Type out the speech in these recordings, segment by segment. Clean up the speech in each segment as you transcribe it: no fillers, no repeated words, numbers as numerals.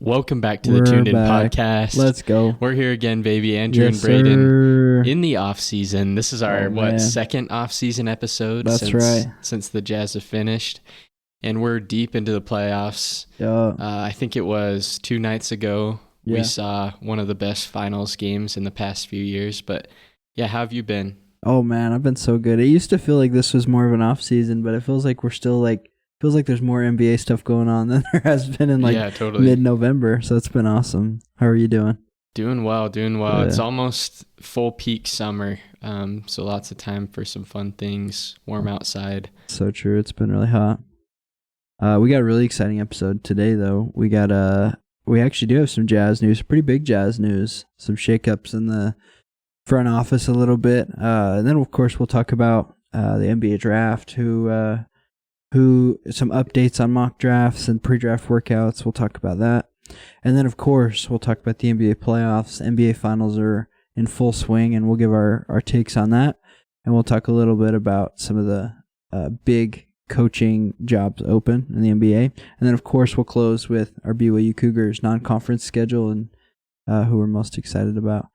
Welcome back to the We're Tuned In back. podcast. Let's go. We're here again, baby. Andrew Yes, and Braden sir. in the off season. This is our man. second off season episode. That's right. Since the Jazz have finished, and we're deep into the playoffs. Yeah. I think it was 2 nights ago we saw one of the best finals games in the past few years. But yeah, how have you been? Oh man, I've been so good. It used to feel like this was more of an off season, but it feels like we're still feels like there's more NBA stuff going on than there has been in totally. mid-November. So it's been awesome. How are you doing? Doing well. Yeah. It's almost full peak summer, so lots of time for some fun things, warm outside. So true. It's been really hot. We got a really exciting episode today, though. We actually do have some Jazz news, pretty big Jazz news, some shakeups in the front office a little bit. And then, of course, we'll talk about the NBA draft, some updates on mock drafts and pre-draft workouts. We'll talk about that. And then, of course, we'll talk about the NBA playoffs. NBA finals are in full swing, and we'll give our takes on that. And we'll talk a little bit about some of the big coaching jobs open in the NBA. And then, of course, we'll close with our BYU Cougars non-conference schedule and who we're most excited about.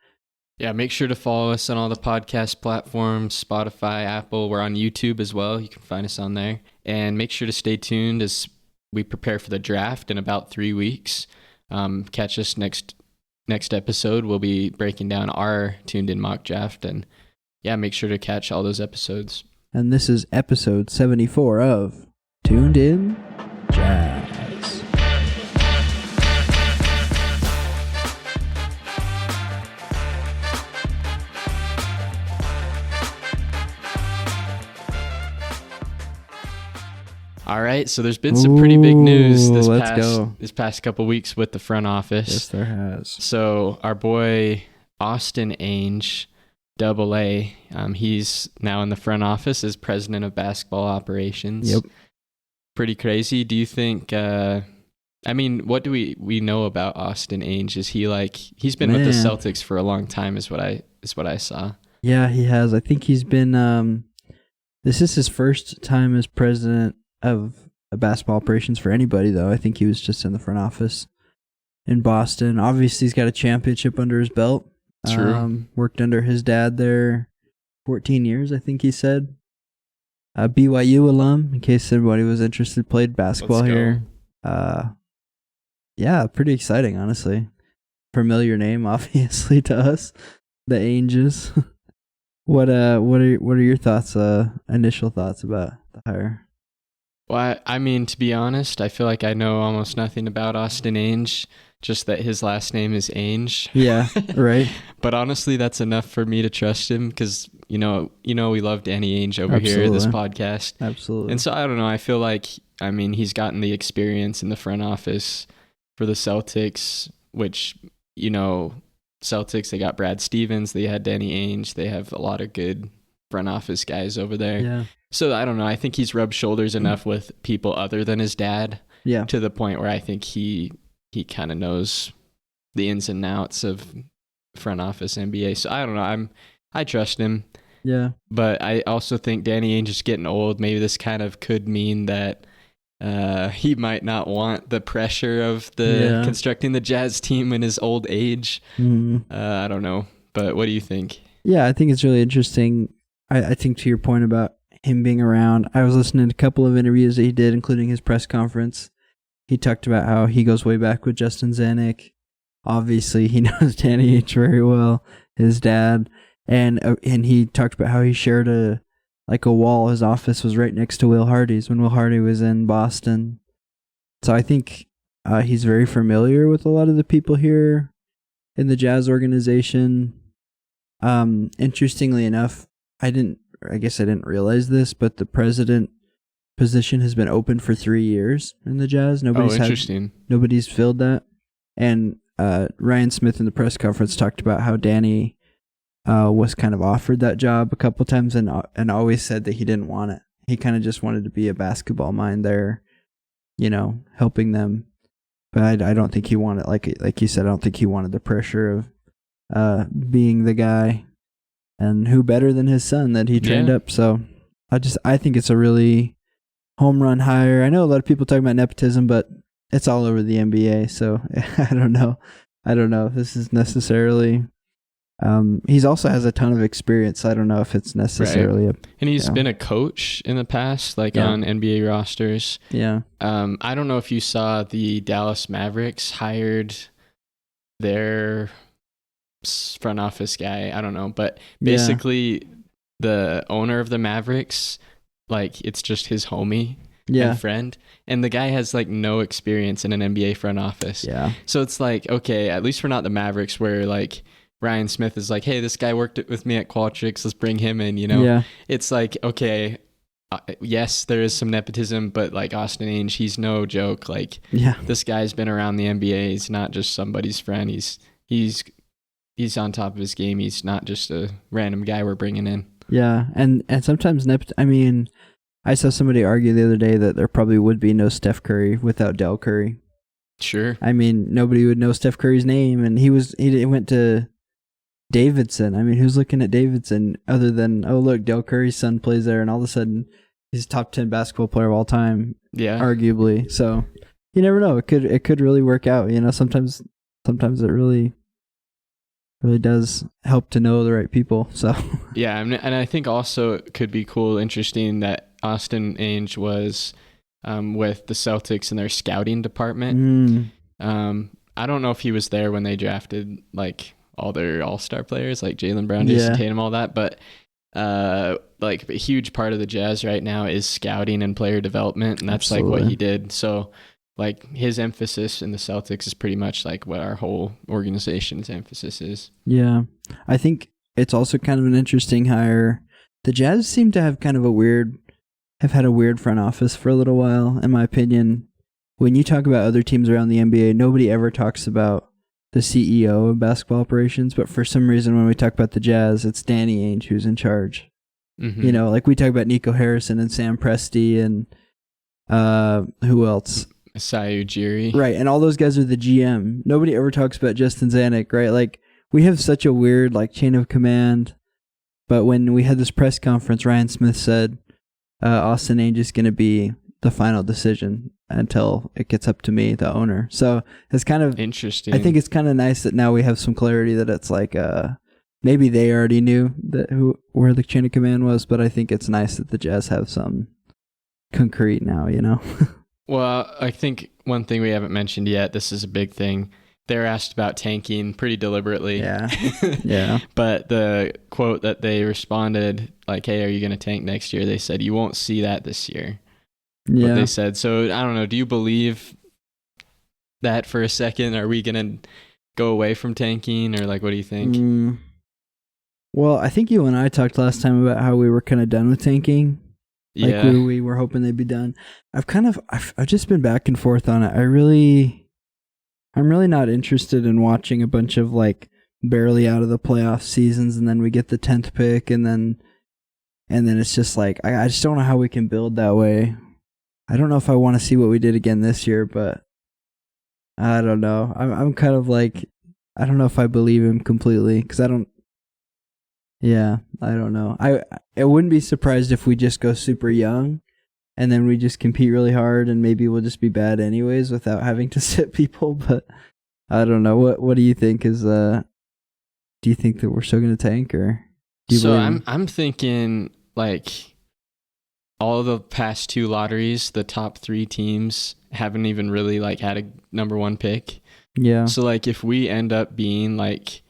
Yeah, make sure to follow us on all the podcast platforms, Spotify, Apple. We're on YouTube as well. You can find us on there. And make sure to stay tuned as we prepare for the draft in about 3 weeks. Catch us next episode. We'll be breaking down our Tuned In mock draft. And yeah, make sure to catch all those episodes. And this is episode 74 of Tuned In Jazz. All right, so there's been some pretty big news Go. this past couple weeks with the front office. Yes, there has. So our boy Austin Ainge, AA, he's now in the front office as president of basketball operations. Yep. Pretty crazy. Do you think? What do we know about Austin Ainge? Is he he's been with the Celtics for a long time? Is what I saw. Yeah, he has. I think he's been. This is his first time as president of basketball operations for anybody, though. I think he was just in the front office in Boston. Obviously, he's got a championship under his belt. True. Worked under his dad there 14 years, I think he said. A BYU alum, in case anybody was interested, played basketball here. Yeah, pretty exciting, honestly. Familiar name, obviously, to us, the Ainges. What are your thoughts? Initial thoughts about the hire? Well, to be honest, I feel like I know almost nothing about Austin Ainge, just that his last name is Ainge. Yeah, right. But honestly, that's enough for me to trust him because, we love Danny Ainge over here at this podcast. Absolutely. And so, I don't know, I feel like, he's gotten the experience in the front office for the Celtics, which, Celtics, they got Brad Stevens, they had Danny Ainge, they have a lot of good front office guys over there. Yeah. So I don't know. I think he's rubbed shoulders enough with people other than his dad. Yeah. To the point where I think he kind of knows the ins and outs of front office NBA. So I don't know. I trust him. Yeah. But I also think Danny Ainge is getting old. Maybe this kind of could mean that he might not want the pressure of constructing the Jazz team in his old age. Mm-hmm. I don't know. But what do you think? Yeah, I think it's really interesting. I think to your point about him being around, I was listening to a couple of interviews that he did, including his press conference. He talked about how he goes way back with Justin Zanuck. Obviously, he knows Danny Ainge very well, his dad, and he talked about how he shared a wall. His office was right next to Will Hardy's when Will Hardy was in Boston. So I think he's very familiar with a lot of the people here in the Jazz organization. Interestingly enough, I guess I didn't realize this, but the president position has been open for 3 years in the Jazz. Nobody's filled that. And Ryan Smith in the press conference talked about how Danny was kind of offered that job a couple times and always said that he didn't want it. He kind of just wanted to be a basketball mind there, helping them. But I don't think he wanted, like you said, I don't think he wanted the pressure of being the guy. And who better than his son that he trained up? So I think it's a really home run hire. I know a lot of people talk about nepotism, but it's all over the NBA. So I don't know if this is necessarily. He's also has a ton of experience. I don't know if it's necessarily and he's been a coach in the past, like on NBA rosters. Yeah. I don't know if you saw the Dallas Mavericks hired their front office guy. I don't know, but basically the owner of the Mavericks, like it's just his homie and friend, and the guy has like no experience in an NBA front office. Yeah. So it's like, okay, at least we're not the Mavericks where like Ryan Smith is like, hey, this guy worked with me at Qualtrics, let's bring him in, you know? Yeah. It's like, okay, yes, there is some nepotism, but like Austin Ainge, he's no joke. Like, this guy's been around the NBA. He's not just somebody's friend. He's on top of his game. He's not just a random guy we're bringing in. Yeah, and sometimes I mean, I saw somebody argue the other day that there probably would be no Steph Curry without Del Curry. Sure. I mean, nobody would know Steph Curry's name, and he went to Davidson. I mean, who's looking at Davidson other than, oh, look, Del Curry's son plays there, and all of a sudden he's a top 10 basketball player of all time, arguably. So you never know. It could really work out. You know, sometimes it really does help to know the right people. So yeah, and I think also it could be cool, interesting that Austin Ainge was with the Celtics in their scouting department. I don't know if he was there when they drafted like all their all-star players like Jaylen Brown, Jason Tatum, all that, but like a huge part of the Jazz right now is scouting and player development, and that's like what he did. So like his emphasis in the Celtics is pretty much like what our whole organization's emphasis is. Yeah. I think it's also kind of an interesting hire. The Jazz seem to have kind of have had a weird front office for a little while, in my opinion. When you talk about other teams around the NBA, nobody ever talks about the CEO of basketball operations, but for some reason when we talk about the Jazz, it's Danny Ainge who's in charge. You know, like we talk about Nico Harrison and Sam Presti and who else? Masai Ujiri. Right, and all those guys are the GM. Nobody ever talks about Justin Zanuck, right? Like we have such a weird like chain of command. But when we had this press conference, Ryan Smith said Austin Ainge is going to be the final decision until it gets up to me, the owner. So it's kind of interesting. I think it's kind of nice that now we have some clarity that it's like maybe they already knew that where the chain of command was, but I think it's nice that the Jazz have some concrete now, you know. Well, I think one thing we haven't mentioned yet, this is a big thing. They're asked about tanking pretty deliberately. Yeah. Yeah. But the quote that they responded, like, hey, are you going to tank next year? They said, you won't see that this year. Yeah. What they said. So I don't know. Do you believe that for a second? Are we going to go away from tanking, or like, what do you think? Well, I think you and I talked last time about how we were kind of done with tanking. Like we were hoping they'd be done. I've just been back and forth on it. I'm really not interested in watching a bunch of like barely out of the playoff seasons, and then we get the 10th pick, and then it's just like I just don't know how we can build that way. I don't know if I want to see what we did again this year, but I don't know. I'm kind of like, I don't know if I believe him completely, because I don't know. I wouldn't be surprised if we just go super young and then we just compete really hard, and maybe we'll just be bad anyways without having to sit people, but I don't know. What do you think is do you think that we're still going to tank, or do you So I'm thinking like all of the past two lotteries, the top three teams haven't even really like had a number one pick. Yeah. So like if we end up being like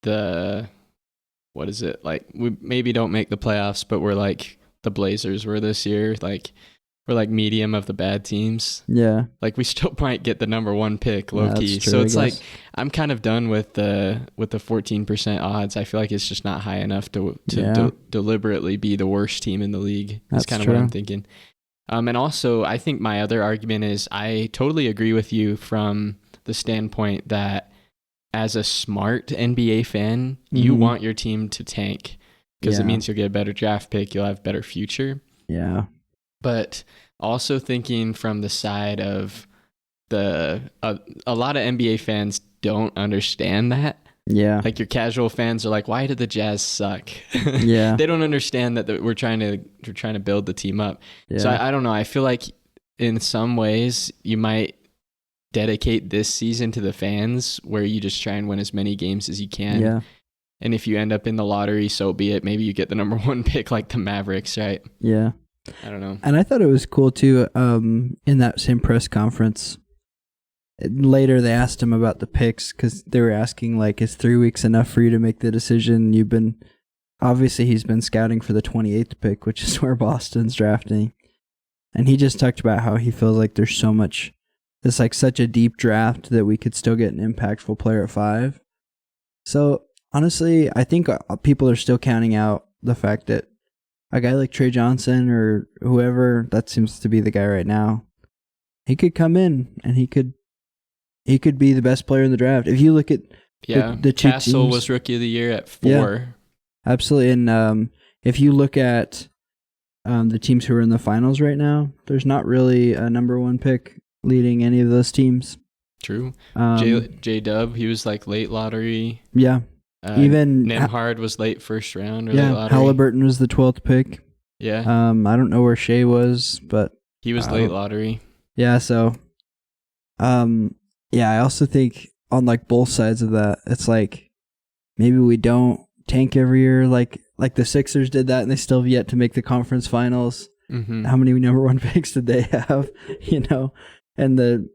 what is it? Like we maybe don't make the playoffs, but we're like the Blazers were this year. Like we're like medium of the bad teams. Yeah. Like we still might get the number one pick, low key. True, so it's like I'm kind of done with the 14% odds. I feel like it's just not high enough to deliberately be the worst team in the league. That's kind of what I'm thinking. And also I think my other argument is I totally agree with you from the standpoint that as a smart NBA fan, you want your team to tank because it means you'll get a better draft pick. You'll have a better future. Yeah. But also thinking from the side of a lot of NBA fans don't understand that. Yeah. Like your casual fans are like, why did the Jazz suck? Yeah. They don't understand that we're trying to build the team up. Yeah. So I don't know. I feel like in some ways you might dedicate this season to the fans, where you just try and win as many games as you can. Yeah. And if you end up in the lottery, so be it. Maybe you get the number 1 pick like the Mavericks, right? Yeah. I don't know. And I thought it was cool too, in that same press conference. Later, they asked him about the picks because they were asking, like, is 3 weeks enough for you to make the decision? Obviously, he's been scouting for the 28th pick, which is where Boston's drafting. And he just talked about how he feels like there's it's like such a deep draft that we could still get an impactful player at 5. So, honestly, I think people are still counting out the fact that a guy like Trey Johnson or whoever, that seems to be the guy right now, he could come in and he could be the best player in the draft. If you look at the Castle teams, was Rookie of the Year at 4. Yeah, absolutely. And if you look at the teams who are in the finals right now, there's not really a number 1 pick leading any of those teams. True. J-Dub, he was like late lottery. Yeah. Even Nembhard was late first round or late lottery. Halliburton was the 12th pick. Yeah. I don't know where Shea was, but he was late lottery. Yeah, so yeah, I also think on like both sides of that, it's like maybe we don't tank every year like the Sixers did that and they still have yet to make the conference finals. Mm-hmm. How many number 1 picks did they have? And the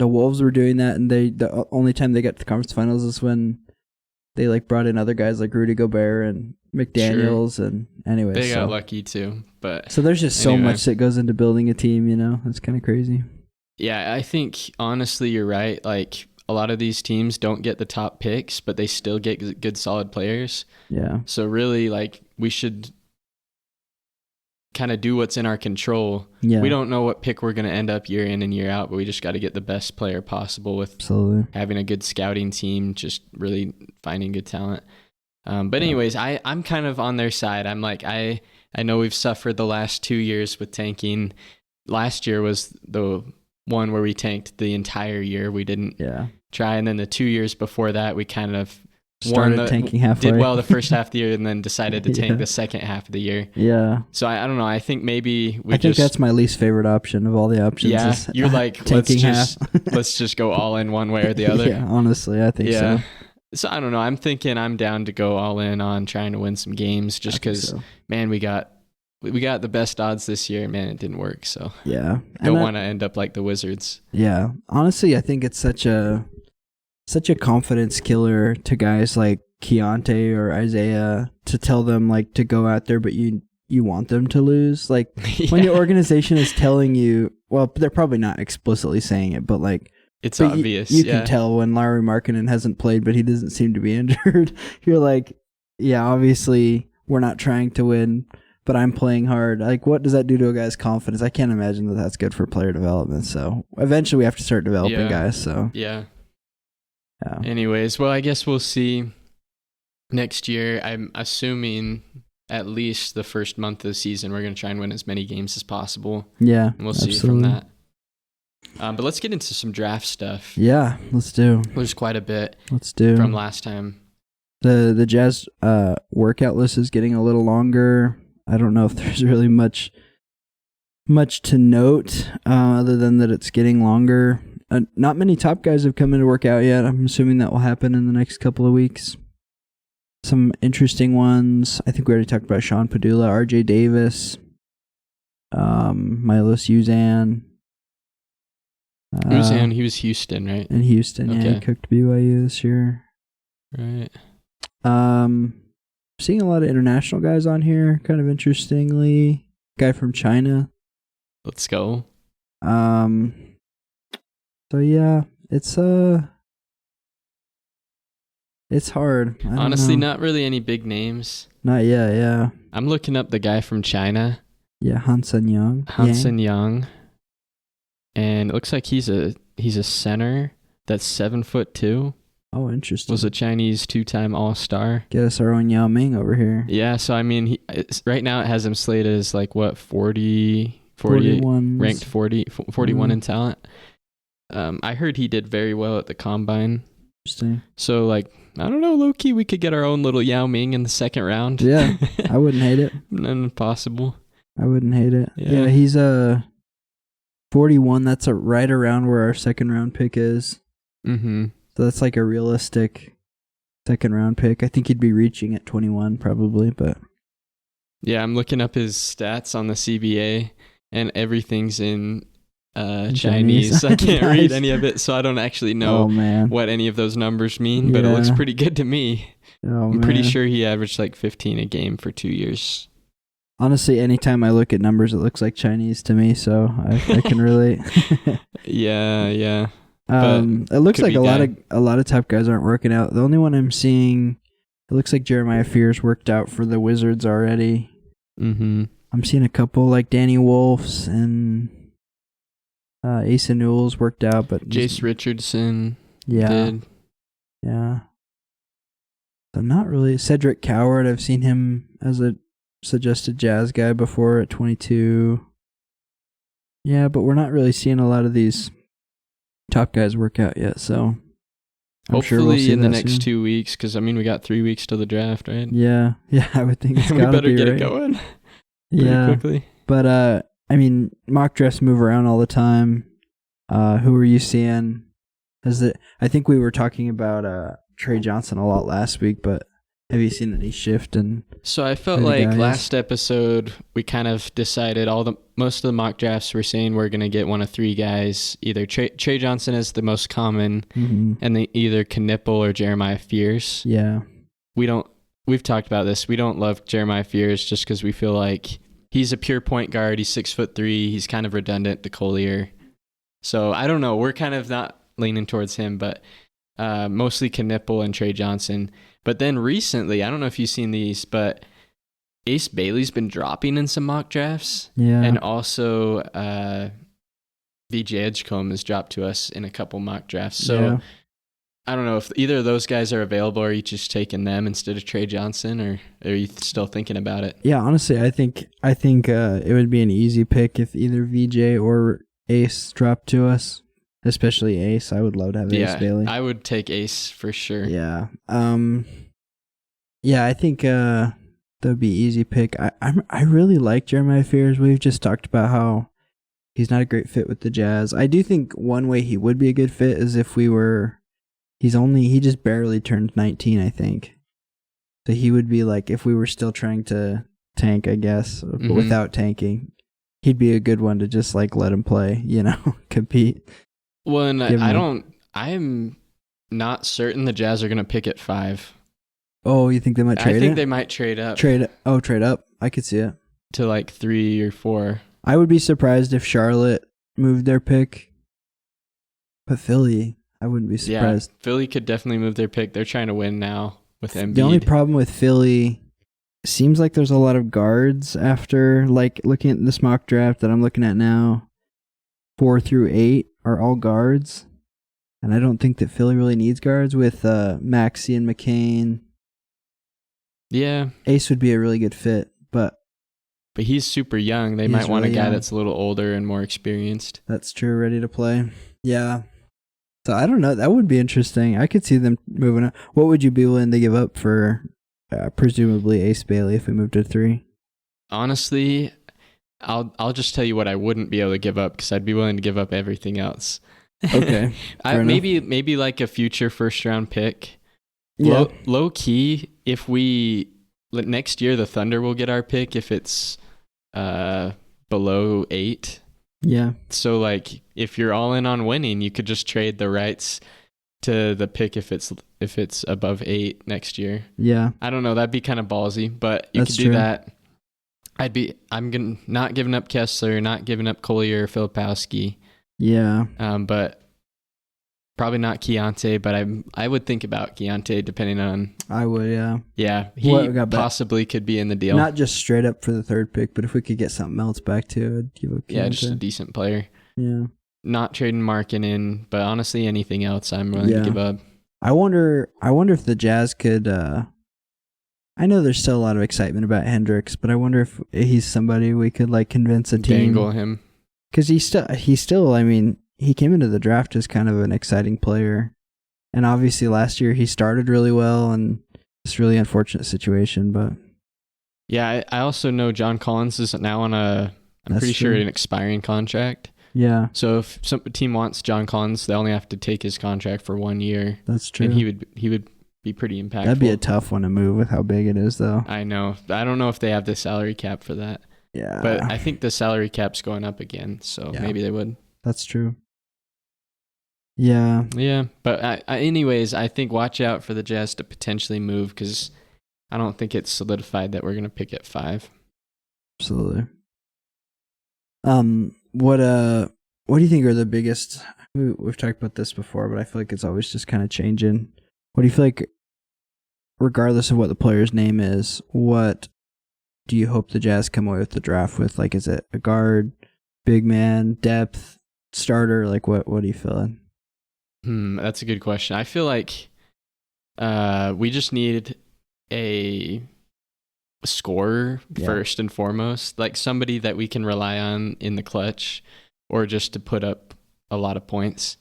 Wolves were doing that, and the only time they got to the conference finals is when they like brought in other guys like Rudy Gobert and McDaniels. Sure. And anyways, they got lucky too. But so there's just so much that goes into building a team. It's kind of crazy. Yeah, I think honestly you're right. Like a lot of these teams don't get the top picks, but they still get good solid players. Yeah. So really, like we should kind of do what's in our control. Yeah. We don't know what pick we're going to end up year in and year out, but we just got to get the best player possible with Absolutely. Having a good scouting team, just really finding good talent. But anyways, I'm kind of on their side. I'm like, I know we've suffered the last 2 years with tanking. Last year was the one where we tanked the entire year. We didn't try. And then the 2 years before that, we kind of started tanking halfway. Did well the first half of the year and then decided to tank the second half of the year. Yeah. So I don't know. I think maybe I think that's my least favorite option of all the options. Yeah. You're like, let's just go all in one way or the other. Yeah, honestly, I think so. So I don't know. I'm thinking I'm down to go all in on trying to win some games just because, man, we got the best odds this year. Man, it didn't work. So yeah, don't want to end up like the Wizards. Yeah, honestly, I think it's such a confidence killer to guys like Keontae or Isaiah to tell them like to go out there, but you want them to lose. Like when your organization is telling you, well, they're probably not explicitly saying it, but like it's obvious. You can tell when Lauri Markkanen hasn't played, but he doesn't seem to be injured. You're like, yeah, obviously we're not trying to win, but I'm playing hard. Like, what does that do to a guy's confidence? I can't imagine that that's good for player development. So eventually we have to start developing guys. So yeah. Anyways, well, I guess we'll see next year. I'm assuming at least the first month of the season, we're going to try and win as many games as possible. Yeah. And we'll see from that. But let's get into some draft stuff. Yeah, let's do. There's quite a bit. Let's do. From last time. The Jazz workout list is getting a little longer. I don't know if there's really much to note other than that it's getting longer. Not many top guys have come in to work out yet. I'm assuming that will happen in the next couple of weeks. Some interesting ones. I think we already talked about Sean Padula, RJ Davis, Milos Uzan. Uzan, he was Houston, right? In Houston, yeah. He cooked BYU this year. Right. Seeing a lot of international guys on here, kind of interestingly. Guy from China. Let's go. So yeah, it's hard. Honestly, not really any big names. Not yet, yeah. I'm looking up the guy from China. Yeah, Hansen Yang. And it looks like he's a center that's 7'2". Oh, interesting. Was a Chinese 2-time All-Star. Get us our own Yao Ming over here. Yeah, so I mean, right now it has him slated as like what 41 ranked 41 in talent. I heard he did very well at the combine. Interesting. So like, I don't know, low-key, we could get our own little Yao Ming in the second round. Yeah, I wouldn't hate it. None possible. I wouldn't hate it. Yeah, he's 41. That's right around where our second round pick is. Mm-hmm. So that's like a realistic second round pick. I think he'd be reaching at 21 probably, but yeah, I'm looking up his stats on the CBA, and everything's in Chinese. I can't nice. Read any of it, so I don't actually know what any of those numbers mean, but it looks pretty good to me. I'm pretty sure he averaged like 15 a game for 2 years. Honestly, anytime I look at numbers, it looks like Chinese to me, so I can relate. Yeah. It looks like a lot of top guys aren't working out. The only one I'm seeing, it looks like Jeremiah Fears worked out for the Wizards already. Mm-hmm. I'm seeing a couple like Danny Wolfs and Asa Newell's worked out, but Jace Richardson did. Yeah. So not really. Cedric Coward, I've seen him as a suggested Jazz guy before at 22. Yeah, but we're not really seeing a lot of these top guys work out yet, so I'm sure we'll see in the next 2 weeks, because we got 3 weeks till the draft, right? Yeah, I would think it's gotta we better be, get right? it going. Quickly. But mock drafts move around all the time. Who are you seeing? I think we were talking about Trey Johnson a lot last week, but have you seen any shift in? So I felt like last episode we kind of decided most of the mock drafts were saying we're going to get one of three guys. Either Trey Johnson is the most common, and then either Knipple or Jeremiah Fears. Yeah. We've talked about this. We don't love Jeremiah Fears just because we feel like he's a pure point guard. He's 6'3". He's kind of redundant to Collier. So I don't know. We're kind of not leaning towards him, but mostly Knipple and Trey Johnson. But then recently, I don't know if you've seen these, but Ace Bailey's been dropping in some mock drafts. Yeah. And also VJ Edgecombe has dropped to us in a couple mock drafts. So I don't know if either of those guys are available, or are you just taking them instead of Trey Johnson, or are you still thinking about it? Yeah, honestly, I think it would be an easy pick if either VJ or Ace dropped to us. Especially Ace. I would love to have Ace Bailey. I would take Ace for sure. Yeah. I think that would be an easy pick. I really like Jeremiah Fears. We've just talked about how he's not a great fit with the Jazz. I do think one way he would be a good fit is if he just barely turned 19, I think. So he would be like, if we were still trying to tank, I guess, but without tanking, he'd be a good one to just like let him play, compete. Well, and I'm not certain the Jazz are going to pick at 5. Oh, you think they might trade it? I think they might trade up. Trade up. I could see it. To like 3 or 4. I would be surprised if Charlotte moved their pick. But Philly, I wouldn't be surprised. Yeah, Philly could definitely move their pick. They're trying to win now with Embiid. The only problem with Philly, seems like there's a lot of guards after, like, looking at this mock draft that I'm looking at now. 4 through 8 are all guards. And I don't think that Philly really needs guards with Maxey and McCain. Yeah. Ace would be a really good fit, but he's super young. They might want a guy that's a little older and more experienced. That's true, ready to play. Yeah. So I don't know. That would be interesting. I could see them moving up. What would you be willing to give up for presumably Ace Bailey if we moved to 3? Honestly, I'll just tell you what I wouldn't be able to give up, because I'd be willing to give up everything else. Okay. maybe like a future first round pick. Yeah. Low key, if we next year the Thunder will get our pick if it's below 8. Yeah. So like if you're all in on winning, you could just trade the rights to the pick if it's above 8 next year. Yeah. I don't know, that'd be kind of ballsy, but you could do that. I'm not giving up Kessler, not giving up Collier or Filipowski. Yeah. But probably not Keontae, but I would think about Keontae depending on. I would, yeah. Yeah, he possibly could be in the deal. Not just straight up for the 3rd pick, but if we could get something else back too, I'd give up Keontae. Yeah, just a decent player. Yeah. Not trading Markkanen, but honestly, anything else I'm willing to give up. I wonder if the Jazz could. I know there's still a lot of excitement about Hendricks, but I wonder if he's somebody we could like convince a team. Dangle him. Because he's still. I mean, he came into the draft as kind of an exciting player, and obviously last year he started really well, and it's a really unfortunate situation. But yeah, I also know John Collins is now on I'm pretty sure an expiring contract. Yeah. So if some team wants John Collins, they only have to take his contract for 1 year. That's true. And he would be pretty impactful. That'd be a tough one to move with how big it is, though. I know. I don't know if they have the salary cap for that. Yeah. But I think the salary cap's going up again, so maybe they would. That's true. Yeah. Yeah, but anyways, I think watch out for the Jazz to potentially move because I don't think it's solidified that we're going to pick at 5. Absolutely. What do you think are the biggest? We've talked about this before, but I feel like it's always just kind of changing. What do you feel like, regardless of what the player's name is, what do you hope the Jazz come away with the draft with? Like, is it a guard, big man, depth, starter? Like, what are you feeling? That's a good question. I feel like we just need a scorer first and foremost, like somebody that we can rely on in the clutch or just to put up a lot of points,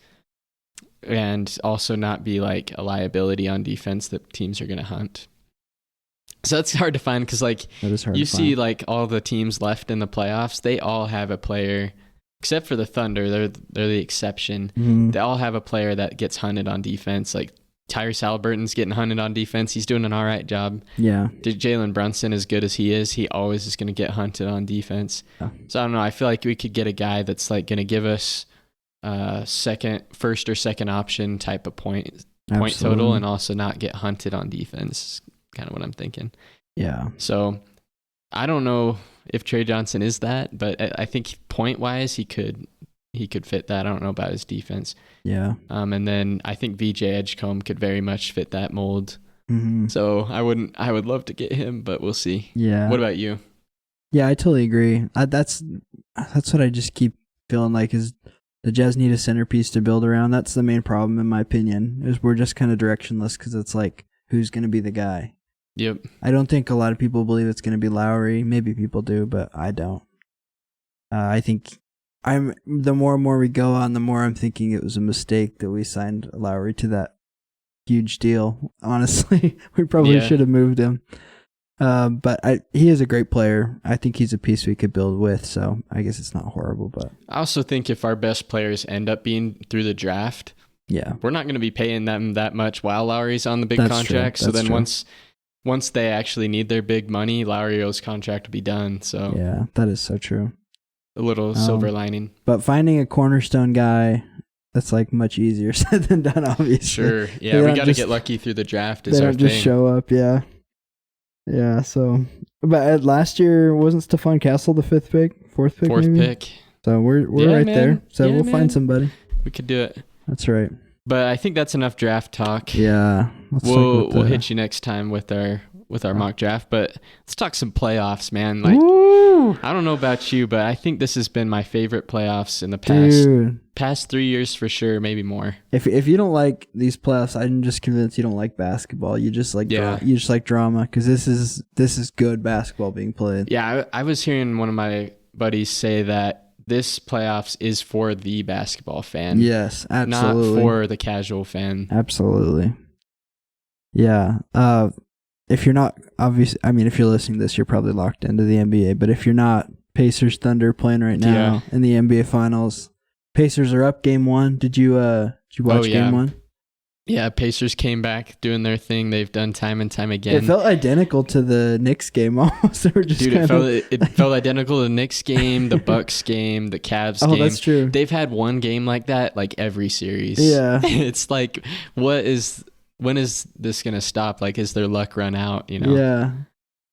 and also not be like a liability on defense that teams are going to hunt. So that's hard to find because like you see like all the teams left in the playoffs, they all have a player, except for the Thunder, they're the exception. Mm-hmm. They all have a player that gets hunted on defense. Like Tyrese Halliburton's getting hunted on defense. He's doing an all right job. Yeah. Jalen Brunson, as good as he is, he always is going to get hunted on defense. Yeah. So I don't know. I feel like we could get a guy that's like going to give us first or second option type of point total, and also not get hunted on defense. Kind of what I'm thinking. Yeah. So I don't know if Trey Johnson is that, but I think point wise he could fit that. I don't know about his defense. Yeah. And then I think VJ Edgecombe could very much fit that mold. Mm-hmm. So I would love to get him, but we'll see. Yeah. What about you? Yeah, I totally agree. That's what I just keep feeling like is the Jazz need a centerpiece to build around. That's the main problem in my opinion, is we're just kind of directionless because it's like, who's going to be the guy? Yep. I don't think a lot of people believe it's going to be Lowry. Maybe people do, but I don't. I think the more and more we go on, the more I'm thinking it was a mistake that we signed Lowry to that huge deal. Honestly, we probably should have moved him. But he is a great player. I think he's a piece we could build with, so I guess it's not horrible. But I also think if our best players end up being through the draft, we're not going to be paying them that much while Lowry's on the big contract. So then once they actually need their big money, Lowry's contract will be done. So yeah, that is so true. A little silver lining. But finding a cornerstone guy, that's like much easier said than done, obviously. Sure. Yeah, we got to get lucky through the draft. They don't just show up. Yeah. Yeah. So, but last year wasn't Stephon Castle the fourth pick? Fourth pick. So we're right there. So we'll find somebody. We could do it. That's right. But I think that's enough draft talk. Yeah. We'll hit you next time with our mock draft, but let's talk some playoffs, man. Like, I don't know about you, but I think this has been my favorite playoffs in the past 3 years for sure, maybe more. If you don't like these playoffs, I'm just convinced you don't like basketball. You just like you just like drama, because this is good basketball being played. Yeah, I was hearing one of my buddies say that this playoffs is for the basketball fan. Yes, absolutely. Not for the casual fan. Absolutely. Yeah. If you're not, obviously, I mean, if you're listening to this, you're probably locked into the NBA. But if you're not, Pacers Thunder playing right now in the NBA Finals. Pacers are up game 1. Did you watch game 1? Yeah, Pacers came back doing their thing. They've done time and time again. It felt identical to the Knicks game almost. They were just it felt identical to the Knicks game, the Bucks game, the Cavs game. Oh, that's true. They've had one game like that like every series. Yeah. It's like, when is this going to stop? Like, is their luck run out, you know? Yeah.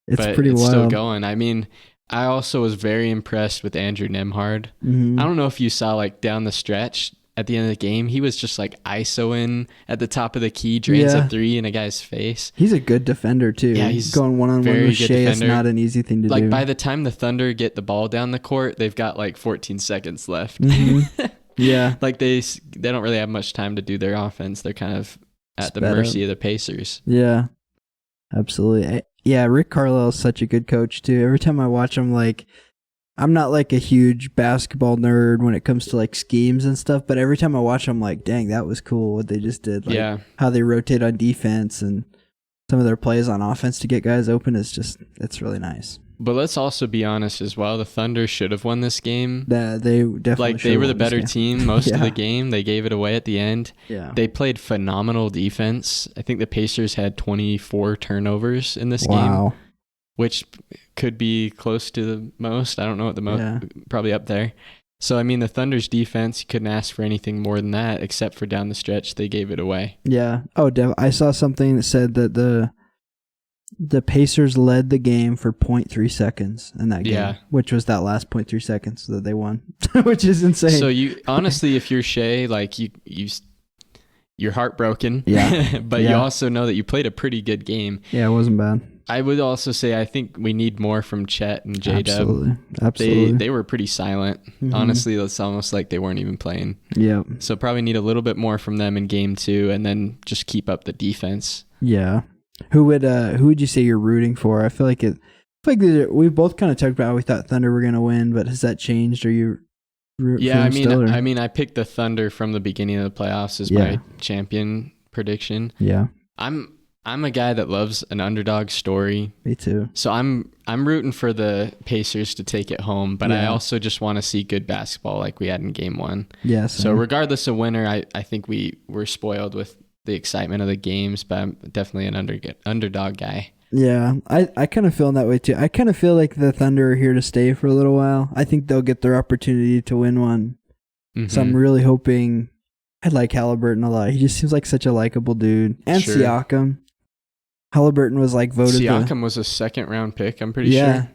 It's pretty wild. It's still going. I mean, I also was very impressed with Andrew Nembhard. Mm-hmm. I don't know if you saw like down the stretch at the end of the game, he was just like ISOing at the top of the key, drains a three in a guy's face. He's a good defender too. Yeah, he's going one-on-one with Shea. It's not an easy thing to do. Like by the time the Thunder get the ball down the court, they've got like 14 seconds left. Mm-hmm. Yeah. Like they don't really have much time to do their offense. They're kind of at the mercy of the Pacers. Yeah, absolutely. Yeah, Rick Carlisle is such a good coach too. Every time I watch him, like, I'm not like a huge basketball nerd when it comes to like schemes and stuff, but every time I watch him, I'm like, dang, that was cool what they just did. Like, how they rotate on defense and some of their plays on offense to get guys open is just, it's really nice. But let's also be honest as well. The Thunder should have won this game. They definitely they were the better team most of the game. They gave it away at the end. Yeah. They played phenomenal defense. I think the Pacers had 24 turnovers in this game, which could be close to the most. I don't know what the most, probably up there. So, I mean, the Thunder's defense, you couldn't ask for anything more than that, except for down the stretch, they gave it away. Yeah. Oh, I saw something that said that the Pacers led the game for 0.3 seconds in that game, which was that last 0.3 seconds that they won, which is insane. So you honestly, if you're Shea, like you're heartbroken, but you also know that you played a pretty good game. Yeah, it wasn't bad. I would also say I think we need more from Chet and J-Dub. Absolutely. They were pretty silent. Mm-hmm. Honestly, it's almost like they weren't even playing. Yeah. So probably need a little bit more from them in game 2, and then just keep up the defense. Yeah. Who would you say you're rooting for? I feel like we both kind of talked about how we thought Thunder were going to win, but has that changed? Are you I mean I picked the Thunder from the beginning of the playoffs as my champion prediction. Yeah. I'm a guy that loves an underdog story. Me too. So I'm rooting for the Pacers to take it home, but I also just want to see good basketball like we had in game 1. Yeah. So regardless of winner, I think we were spoiled with the excitement of the games, but I'm definitely an underdog guy. Yeah, I kind of feel in that way too. I kind of feel like the Thunder are here to stay for a little while. I think they'll get their opportunity to win one. Mm-hmm. So I'm really hoping. I like Halliburton a lot. He just seems like such a likable dude. And Siakam. Halliburton was like voted. Siakam was a 2nd round pick, I'm pretty sure.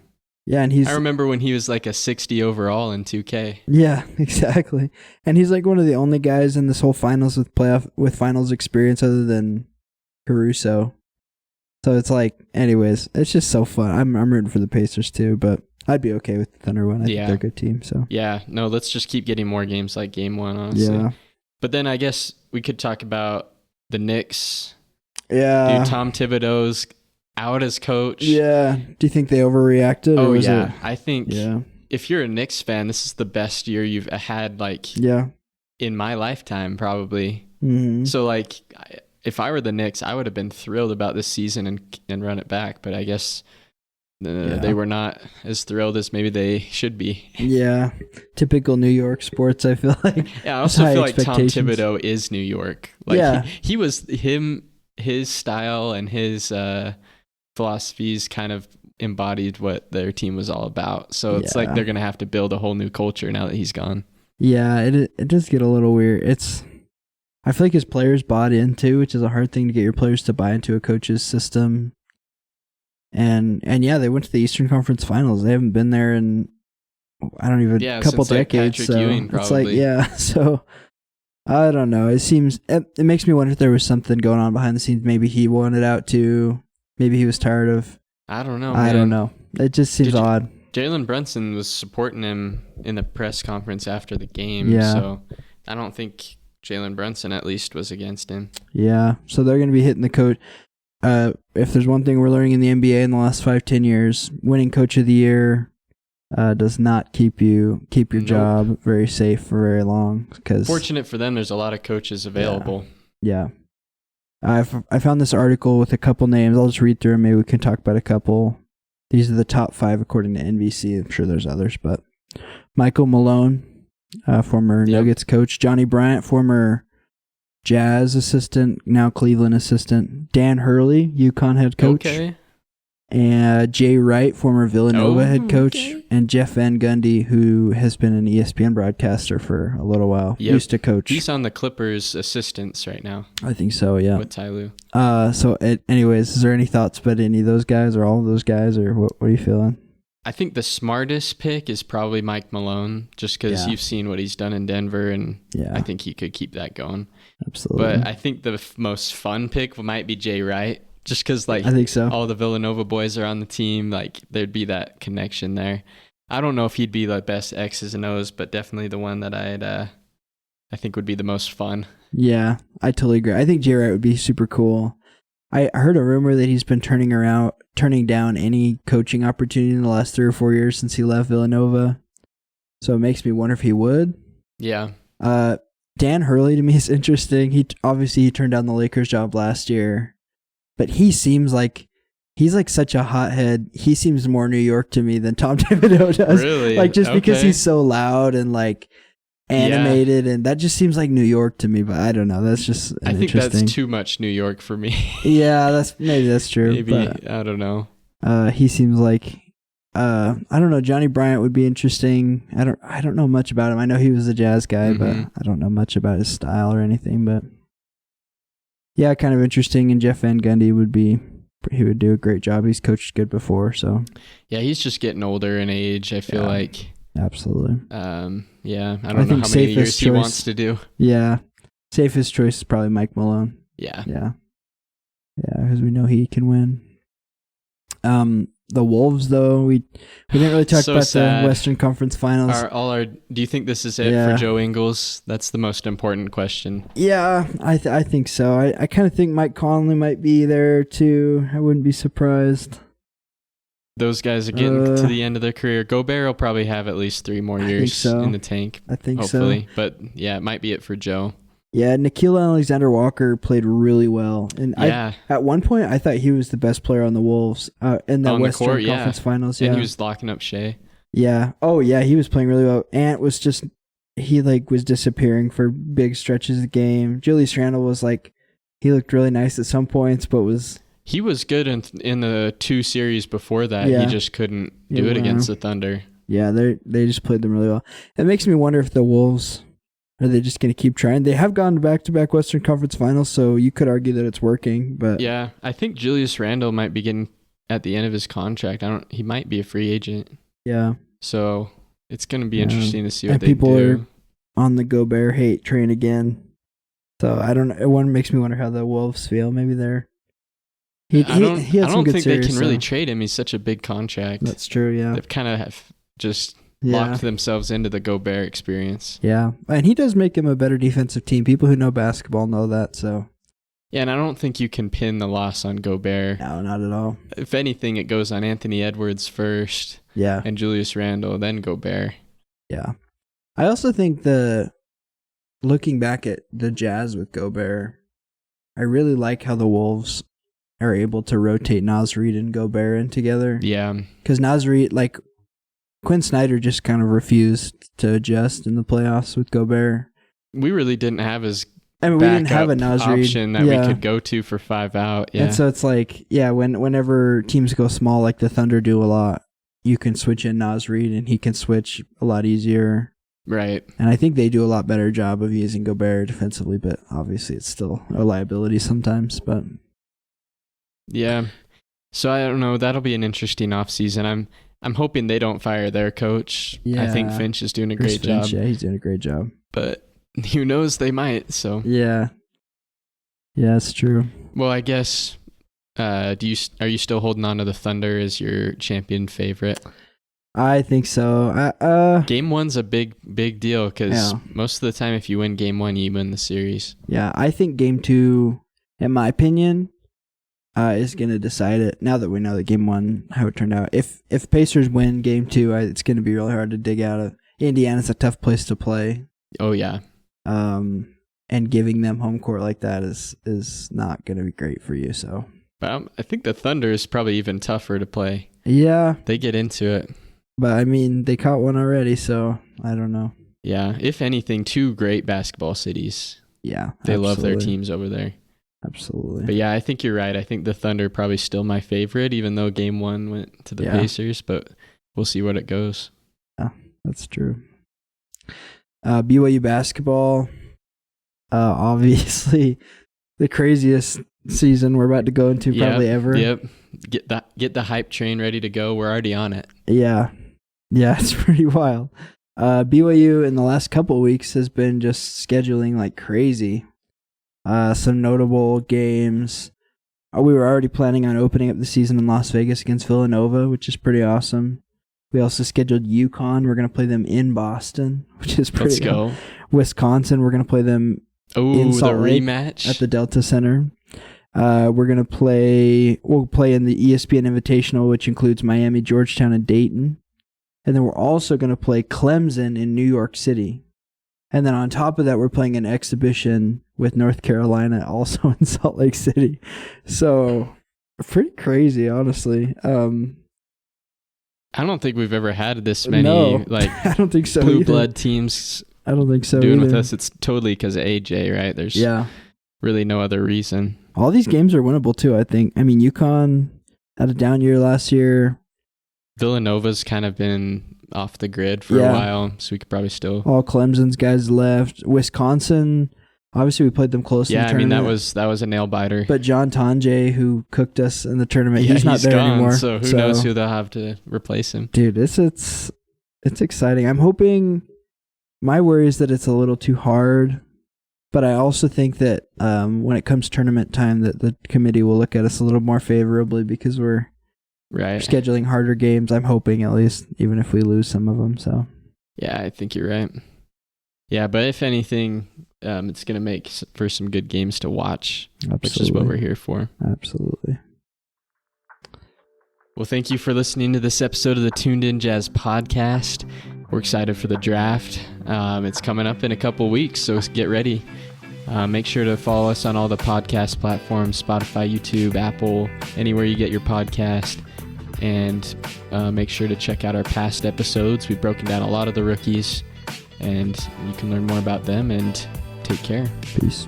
Yeah, and I remember when he was like a 60 overall in 2K. Yeah, exactly. And he's like one of the only guys in this whole finals with finals experience other than Caruso. So it's like, anyways, it's just so fun. I'm rooting for the Pacers too, but I'd be okay with the Thunder win. I think they're a good team. So no, let's just keep getting more games like game 1, honestly. Yeah. But then I guess we could talk about the Knicks. Yeah. Dude, Tom Thibodeau's out as coach. Yeah. Do you think they overreacted? Oh, yeah. I think if you're a Knicks fan, this is the best year you've had, in my lifetime, probably. Mm-hmm. So, if I were the Knicks, I would have been thrilled about this season and run it back. But I guess they were not as thrilled as maybe they should be. Yeah. Typical New York sports, I feel like. Yeah, I also feel like Tom Thibodeau is New York. He was his style and his philosophies kind of embodied what their team was all about. So it's like they're going to have to build a whole new culture now that he's gone. Yeah, it does get a little weird. I feel like his players bought into, which is a hard thing to get your players to buy into a coach's system. And they went to the Eastern Conference Finals. They haven't been there in a couple decades. So Ewing, it's so I don't know. It makes me wonder if there was something going on behind the scenes. Maybe he wanted out too. Maybe he was tired of. I don't know. I don't know. It just seems odd. Jalen Brunson was supporting him in the press conference after the game. Yeah. So I don't think Jalen Brunson at least was against him. Yeah. So they're going to be hitting the coach. If there's one thing we're learning in the NBA in the last 5-10 years, winning coach of the year does not keep your job very safe for very long. Cause, fortunate for them, there's a lot of coaches available. Yeah. I found this article with a couple names. I'll just read through them. Maybe we can talk about a couple. These are the top 5 according to NBC. I'm sure there's others, but Michael Malone, former Nuggets coach. Johnny Bryant, former Jazz assistant, now Cleveland assistant. Dan Hurley, UConn head coach. Okay. And Jay Wright, former Villanova head coach. Okay. And Jeff Van Gundy, who has been an ESPN broadcaster for a little while. Yep. Used to coach. He's on the Clippers assistants right now. I think so, yeah. With Ty Lue. Anyways, is there any thoughts about any of those guys or all of those guys, or what are you feeling? I think the smartest pick is probably Mike Malone, just because you've seen what he's done in Denver, and I think he could keep that going. Absolutely. But I think the most fun pick might be Jay Wright, just because I think so. All the Villanova boys are on the team. There'd be that connection there. I don't know if he'd be the best X's and O's, but definitely the one that I think would be the most fun. Yeah, I totally agree. I think Jay Wright would be super cool. I heard a rumor that he's been turning down any coaching opportunity in the last 3 or 4 years since he left Villanova. So it makes me wonder if he would. Yeah. Dan Hurley to me is interesting. He turned down the Lakers job last year, but he seems like he's like such a hothead. He seems more New York to me than Tom Thibodeau does. Really? Like just because he's so loud and like animated, and that just seems like New York to me. But I don't know. That's just I think that's too much New York for me. Yeah, that's true. Maybe but, I don't know. He seems like I don't know. Johnny Bryant would be interesting. I don't know much about him. I know he was a Jazz guy, but I don't know much about his style or anything. But yeah, kind of interesting. And Jeff Van Gundy would do a great job. He's coached good before, so yeah, he's just getting older in age. I feel like absolutely. Yeah, I don't know how many years he wants to do. Yeah, safest choice is probably Mike Malone. Yeah, because we know he can win. The Wolves, though, we didn't really talk about the Western Conference Finals. Do you think this is it for Joe Ingles? That's the most important question. Yeah, I think so. I kind of think Mike Conley might be there too. I wouldn't be surprised. Those guys are getting to the end of their career. Gobert will probably have at least 3 more years in the tank. I think hopefully. So. But yeah, it might be it for Joe. Yeah, Nickeil Alexander-Walker played really well. And at one point, I thought he was the best player on the Wolves in the Western Conference Finals. Yeah. And he was locking up Shea. Yeah. Oh, yeah, he was playing really well. Ant was just, he was disappearing for big stretches of the game. Julius Randle was he looked really nice at some points, but was... He was good in the 2 series before that. Yeah. He just couldn't do it against the Thunder. Yeah, they just played them really well. It makes me wonder if the Wolves... Are they just going to keep trying? They have gone to back-to-back Western Conference Finals, so you could argue that it's working. But yeah, I think Julius Randle might be getting at the end of his contract. He might be a free agent. Yeah. So it's going to be interesting to see what they do. People are on the Gobert hate train again. So I don't know. It makes me wonder how the Wolves feel. Maybe they're... I don't think they can really trade him. He's such a big contract. That's true, yeah. They've kind of just... locked themselves into the Gobert experience. Yeah, and he does make him a better defensive team. People who know basketball know that, so... Yeah, and I don't think you can pin the loss on Gobert. No, not at all. If anything, it goes on Anthony Edwards first. Yeah. And Julius Randle, then Gobert. Yeah. I also think looking back at the Jazz with Gobert, I really like how the Wolves are able to rotate Naz Reid and Gobert in together. Yeah. Because Naz Reid, Quinn Snyder just kind of refused to adjust in the playoffs with Gobert. We really didn't have we didn't have a Naz Reid option that we could go to for 5 out. Yeah. And so it's whenever teams go small like the Thunder do a lot, you can switch in Naz Reid and he can switch a lot easier. Right. And I think they do a lot better job of using Gobert defensively, but obviously it's still a liability sometimes. But yeah. So I don't know. That'll be an interesting offseason. I'm hoping they don't fire their coach. Yeah. I think Finch is doing a great job. Yeah, he's doing a great job. But who knows? They might. So yeah, it's true. Well, I guess. Are you still holding on to the Thunder as your champion favorite? I think so. Game 1's a big deal because most of the time, if you win Game 1, you win the series. Yeah, I think Game 2, in my opinion, is going to decide it. Now that we know that Game 1, how it turned out. If Pacers win Game 2, it's going to be really hard to dig out of. Indiana's a tough place to play. Oh, yeah. And giving them home court like that is not going to be great for you. So, but I think the Thunder is probably even tougher to play. Yeah. They get into it. But, I mean, they caught one already, so I don't know. Yeah. If anything, 2 great basketball cities. Yeah. They love their teams over there. Absolutely. But yeah, I think you're right. I think the Thunder probably still my favorite, even though Game 1 went to the Pacers, but we'll see what it goes. Yeah, that's true. BYU basketball, obviously the craziest season we're about to go into probably ever. Yep. Get the hype train ready to go. We're already on it. Yeah, it's pretty wild. BYU in the last couple of weeks has been just scheduling like crazy. Some notable games. We were already planning on opening up the season in Las Vegas against Villanova, which is pretty awesome. We also scheduled UConn. We're going to play them in Boston, which is pretty Let's go. Wisconsin, we're going to play them in Salt Lake rematch at the Delta Center. We'll play in the ESPN Invitational, which includes Miami, Georgetown, and Dayton. And then we're also going to play Clemson in New York City. And then on top of that, we're playing an exhibition with North Carolina, also in Salt Lake City. So pretty crazy, honestly. I don't think we've ever had this many like I don't think so blue either. blood teams. I don't think so doing either. with us. It's totally because of AJ, right? There's really no other reason. All these games are winnable too, I think. I mean, UConn had a down year last year. Villanova's kind of been off the grid for a while, so we could probably still. All Clemson's guys left. Wisconsin, obviously we played them close. Yeah, in the tournament. that was a nail biter. But John Tonje, who cooked us in the tournament, he's not there gone, anymore. So who knows who they'll have to replace him? Dude, it's exciting. I'm hoping. My worry is that it's a little too hard, but I also think that when it comes tournament time, that the committee will look at us a little more favorably because we're scheduling harder games. I'm hoping, at least, even if we lose some of them. So yeah, I think you're right. Yeah, but if anything, it's going to make for some good games to watch, which is what we're here for. Absolutely. Well, thank you for listening to this episode of the Tuned In Jazz podcast. We're excited for the draft. It's coming up in a couple weeks, so get ready. Make sure to follow us on all the podcast platforms, Spotify, YouTube, Apple, anywhere you get your podcast. And make sure to check out our past episodes. We've broken down a lot of the rookies, and you can learn more about them, and take care. Peace.